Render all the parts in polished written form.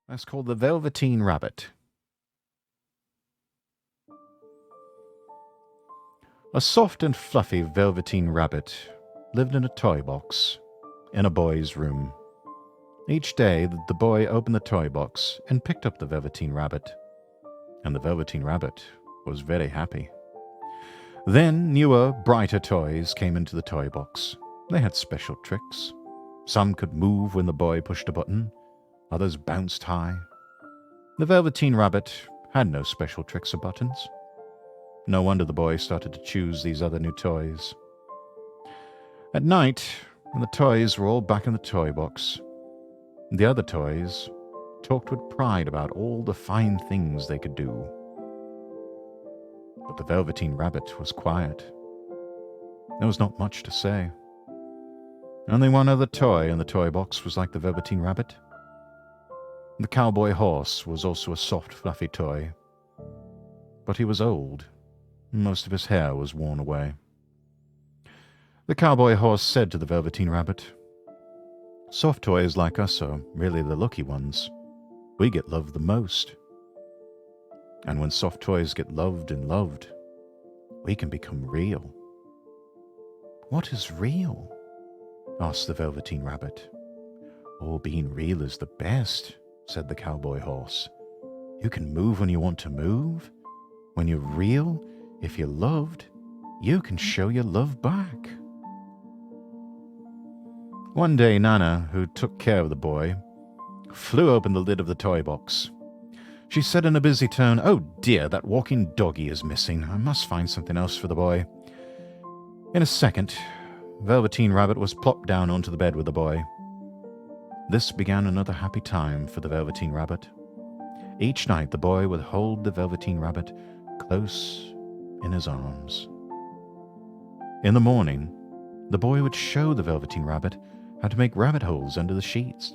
That's called the Velveteen Rabbit. A soft and fluffy velveteen rabbit lived in a toy box in a boy's room. Each day, the boy opened the toy box and picked up the Velveteen Rabbit, and the Velveteen Rabbit was very happy. Then newer, brighter toys came into the toy box. They had special tricks. Some could move when the boy pushed a button, others bounced high. The Velveteen Rabbit had no special tricks or buttons. No wonder the boy started to choose these other new toys. At night, when the toys were all back in the toy box, the other toys talked with pride about all the fine things they could do. But the Velveteen Rabbit was quiet. There was not much to say. Only one other toy in the toy box was like the Velveteen Rabbit. The cowboy horse was also a soft, fluffy toy. But he was old. Most of his hair was worn away. The cowboy horse said to the Velveteen Rabbit, "Soft toys like us are really the lucky ones. We get loved the most. And when soft toys get loved and loved, we can become real." "What is real?" asked the Velveteen Rabbit. "Oh, being real is the best," said the cowboy horse. "You can move when you want to move. When you're real, if you're loved, you can show your love back." One day, Nana, who took care of the boy, flew open the lid of the toy box. She said in a busy tone, "Oh dear, that walking doggy is missing. I must find something else for the boy." In a second, Velveteen Rabbit was plopped down onto the bed with the boy. This began another happy time for the Velveteen Rabbit. Each night the boy would hold the Velveteen Rabbit close in his arms. In the morning, the boy would show the Velveteen Rabbit how to make rabbit holes under the sheets.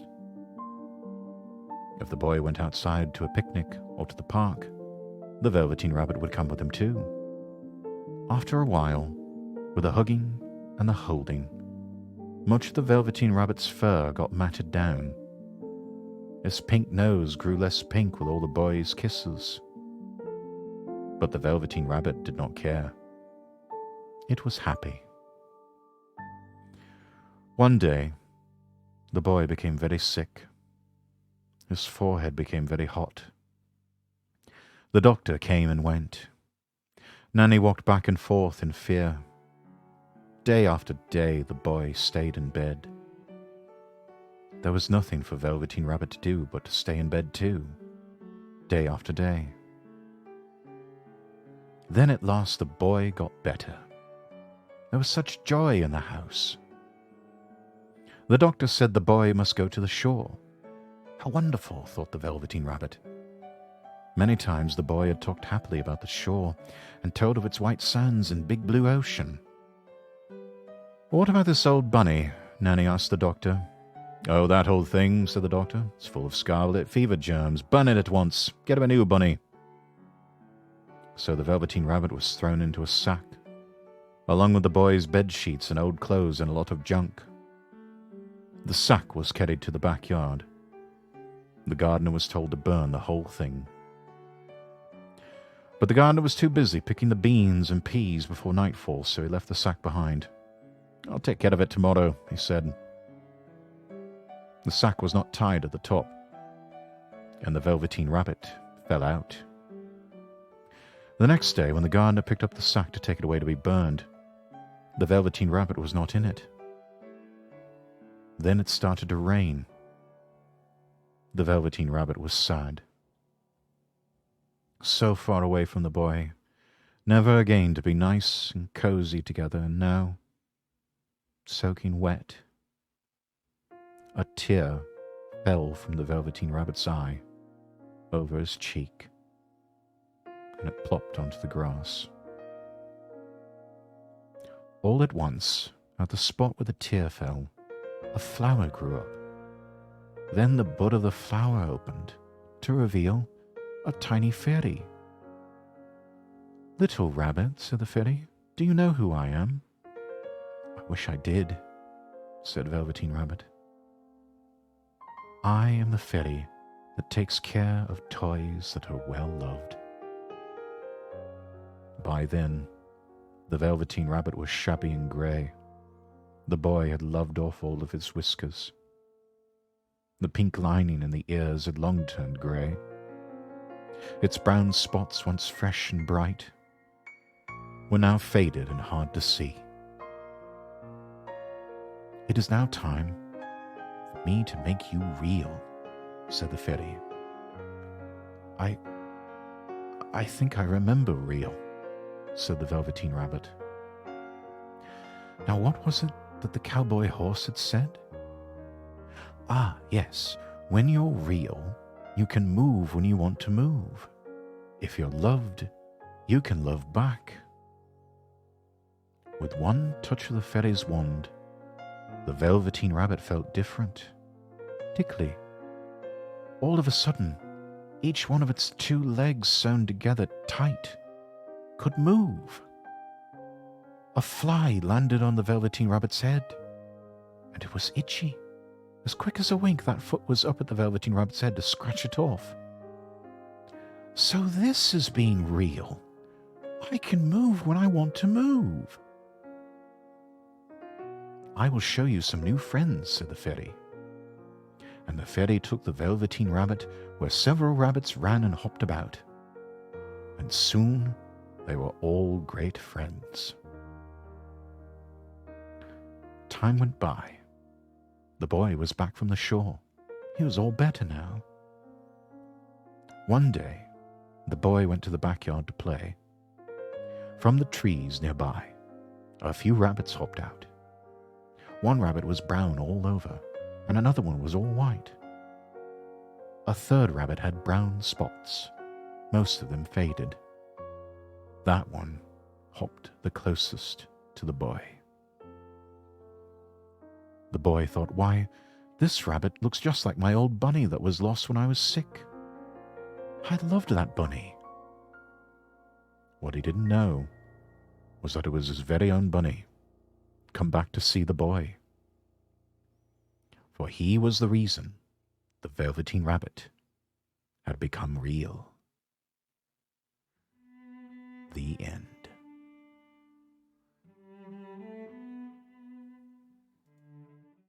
If the boy went outside to a picnic or to the park, the Velveteen Rabbit would come with him too. After a while, with the hugging and the holding, much of the Velveteen Rabbit's fur got matted down. His pink nose grew less pink with all the boy's kisses. But the Velveteen Rabbit did not care. It was happy. One day, the boy became very sick. His forehead became very hot. The doctor came and went. Nanny walked back and forth in fear. Day after day, the boy stayed in bed. There was nothing for Velveteen Rabbit to do but to stay in bed too, day after day. Then at last the boy got better. There was such joy in the house. The doctor said the boy must go to the shore. How wonderful, thought the Velveteen Rabbit. Many times the boy had talked happily about the shore and told of its white sands and big blue ocean. "What about this old bunny?" Nanny asked the doctor. "Oh, that old thing," said the doctor. "It's full of scarlet fever germs. Burn it at once. Get him a new bunny." So the Velveteen Rabbit was thrown into a sack, along with the boy's bed sheets and old clothes and a lot of junk. The sack was carried to the backyard. The gardener was told to burn the whole thing. But the gardener was too busy picking the beans and peas before nightfall, so he left the sack behind. "I'll take care of it tomorrow," he said. The sack was not tied at the top, and the Velveteen Rabbit fell out. The next day, when the gardener picked up the sack to take it away to be burned, the Velveteen Rabbit was not in it. Then it started to rain. The Velveteen Rabbit was sad. So far away from the boy, never again to be nice and cozy together, and now, soaking wet. A tear fell from the Velveteen Rabbit's eye over his cheek, and it plopped onto the grass. All at once, at the spot where the tear fell, a flower grew up. Then the bud of the flower opened to reveal a tiny fairy. "Little rabbit," said the fairy, "do you know who I am?" "I wish I did," said Velveteen Rabbit. "I am the fairy that takes care of toys that are well loved. By then, the Velveteen Rabbit was shabby and grey. The boy had loved off all of his whiskers. The pink lining in the ears had long turned grey. Its brown spots, once fresh and bright, were now faded and hard to see. "It is now time for me to make you real," said the fairy. I think I remember real," said the Velveteen Rabbit. Now what was it that the cowboy horse had said? "Ah, yes, when you're real, you can move when you want to move. If you're loved, you can love back." With one touch of the fairy's wand, the Velveteen Rabbit felt different. Tickly. All of a sudden, each one of its 2 legs sewn together tight could move. A fly landed on the Velveteen Rabbit's head, and it was itchy. As quick as a wink, that foot was up at the Velveteen Rabbit's head to scratch it off. "So this is being real. I can move when I want to move." "I will show you some new friends," said the fairy. And the fairy took the Velveteen Rabbit where several rabbits ran and hopped about. And soon they were all great friends. Time went by. The boy was back from the shore. He was all better now. One day, the boy went to the backyard to play. From the trees nearby, a few rabbits hopped out. One rabbit was brown all over, and another one was all white. A third rabbit had brown spots, most of them faded. That one hopped the closest to the boy. The boy thought, "Why, this rabbit looks just like my old bunny that was lost when I was sick. I loved that bunny." What he didn't know was that it was his very own bunny, come back to see the boy. For he was the reason the Velveteen Rabbit had become real. The end.